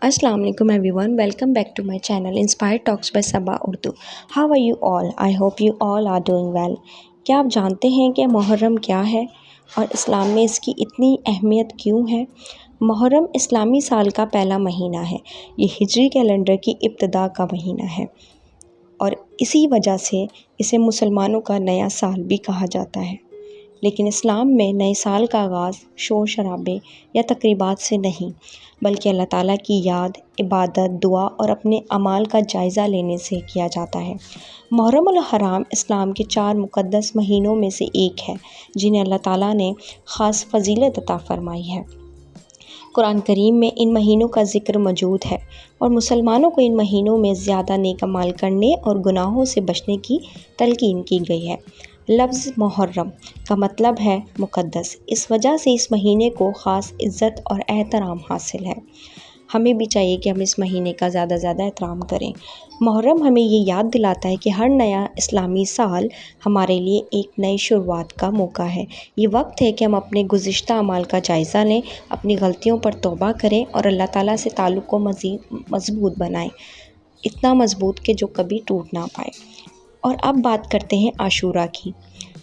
Assalamu alaikum everyone. Welcome back to my channel Inspired Talks by Sabah Urdu. How are you all? I hope you all are doing well. क्या आप जानते हैं कि मुहर्रम क्या है और इस्लाम में इसकी इतनी अहमियत क्यों है? मुहर्रम इस्लामी साल का पहला महीना है। ये हिजरी कैलेंडर की इब्तिदा का महीना है और इसी वजह से इसे मुसलमानों का नया साल भी कहा जाता है। लेकिन इस्लाम में नए साल का आगाज़ शोर शराबे या तकरीबात से नहीं, बल्कि अल्लाह ताला की याद, इबादत, दुआ और अपने अमाल का जायज़ा लेने से किया जाता है। मुहर्रम उल हराम इस्लाम के 4 मुक़द्दस महीनों में से एक है, जिन्हें अल्लाह ताला ने ख़ास फ़जीलत अता फ़रमाई है। कुरान करीम में इन महीनों का ज़िक्र मौजूद है और मुसलमानों को इन महीनों में ज़्यादा नेक अमाल करने और गुनाहों से बचने की तलकीन की गई है। लफ्ज़ मुहर्रम का मतलब है मुक़द्दस। इस वजह से इस महीने को ख़ास इज़्ज़त और एहतराम हासिल है। हमें भी चाहिए कि हम इस महीने का ज़्यादा एहतराम करें। मुहर्रम हमें ये याद दिलाता है कि हर नया इस्लामी साल हमारे लिए एक नई शुरुआत का मौका है। ये वक्त है कि हम अपने गुज़िश्ता अमाल का जायज़ा लें, अपनी गलतियों पर तौबा करें और अल्लाह ताला से ताल्लुक़ को मज़ीद मज़बूत बनाएं, इतना मज़बूत कि जो कभी टूट ना पाए। और अब बात करते हैं आशूरा की।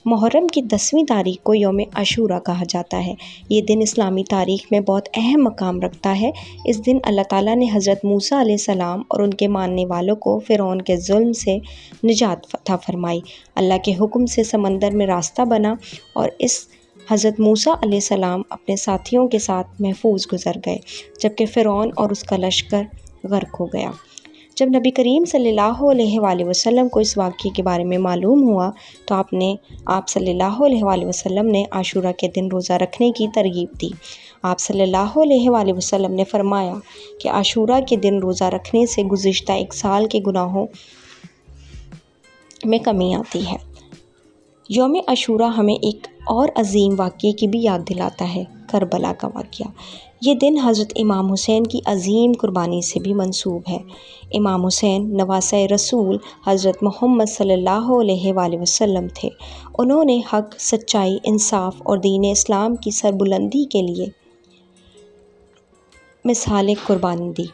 मुहर्रम की 10वीं तारीख को यौम आशूरा कहा जाता है। ये दिन इस्लामी तारीख़ में बहुत अहम मकाम रखता है। इस दिन अल्लाह ताला ने हज़रत मूसा अलैहिस्सलाम और उनके मानने वालों को फ़िरौन के जुल्म से निजात अता फ़रमाई। अल्लाह के हुक्म से समंदर में रास्ता बना और इस हज़रत मूसा अलैहिस्सलाम अपने साथियों के साथ महफूज गुज़र गए, जबकि फ़िरौन और उसका लश्कर गर्क हो गया। जब नबी करीम सल्लल्लाहु अलैहि वसल्लम को इस वाक़ये के बारे में मालूम हुआ तो आप सल्लल्लाहु अलैहि वसल्लम ने आशूरा के दिन रोज़ा रखने की तरगीब दी। आप सल्लल्लाहु अलैहि वसल्लम ने फ़रमाया कि आशूरा के दिन रोज़ा रखने से गुज़िश्ता एक साल के गुनाहों में कमी आती है। यौम आशूरा हमें एक और अजीम वाक़ये की भी याद दिलाता है, करबला का वाक़या। ये दिन हज़रत इमाम हुसैन की अजीम कुर्बानी से भी मंसूब है। इमाम हुसैन नवासे रसूल हज़रत मोहम्मद सल्लल्लाहु अलैहि वसल्लम थे। उन्होंने हक़, सच्चाई, इंसाफ और दीन इस्लाम की सरबुलंदी के लिए मिसाल कुर्बानी दी।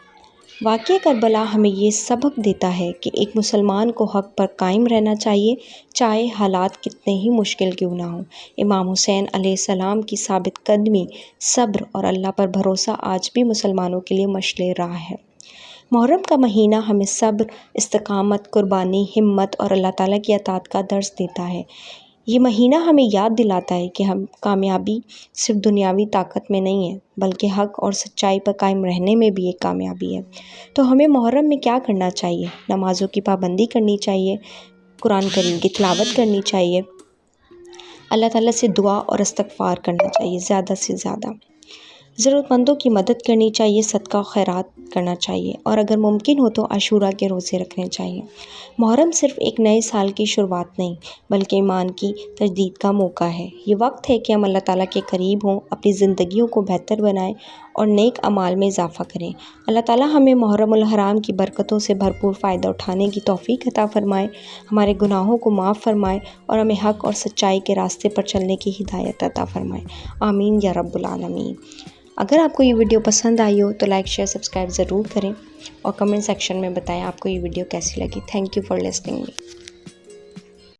वाक़या करबला हमें ये सबक देता है कि एक मुसलमान को हक़ पर कायम रहना चाहिए, चाहे हालात कितने ही मुश्किल क्यों ना हों। इमाम हुसैन अलैहिस्सलाम की साबित कदमी, सब्र और अल्लाह पर भरोसा आज भी मुसलमानों के लिए मशाल राह है। मुहर्रम का महीना हमें सब्र, इस्तिक़ामत, कुर्बानी, हिम्मत और अल्लाह ताला की अताअत का दर्स देता है। ये महीना हमें याद दिलाता है कि हम कामयाबी सिर्फ दुनियावी ताकत में नहीं है, बल्कि हक़ और सच्चाई पर कायम रहने में भी एक कामयाबी है। तो हमें मुहर्रम में क्या करना चाहिए? नमाज़ों की पाबंदी करनी चाहिए, कुरान करीम की तिलावत करनी चाहिए, अल्लाह ताला से दुआ और इस्तिग़फ़ार करना चाहिए ज़्यादा से ज़्यादा, ज़रूरतमंदों की मदद करनी चाहिए, सदका खैरात करना चाहिए और अगर मुमकिन हो तो आशूरा के रोज़े रखने चाहिए। मुहर्रम सिर्फ़ एक नए साल की शुरुआत नहीं, बल्कि ईमान की तजदीद का मौका है। ये वक्त है कि हम अल्लाह ताला के करीब हों, अपनी ज़िंदगियों को बेहतर बनाएं और नेक अमाल में इजाफ़ा करें। अल्लाह ताला हमें मुहर्रम उल हराम की बरकतों से भरपूर फ़ायदा उठाने की तौफ़ीक अता फ़रमाए, हमारे गुनाहों को माफ़ फ़रमाए और हमें हक़ और सच्चाई के रास्ते पर चलने की हिदायत अता फ़रमाए। आमीन या रब्बुल आलमीन। अगर आपको ये वीडियो पसंद आई हो तो लाइक, शेयर, सब्सक्राइब ज़रूर करें और कमेंट सेक्शन में बताएं आपको ये वीडियो कैसी लगी। Thank you for listening me.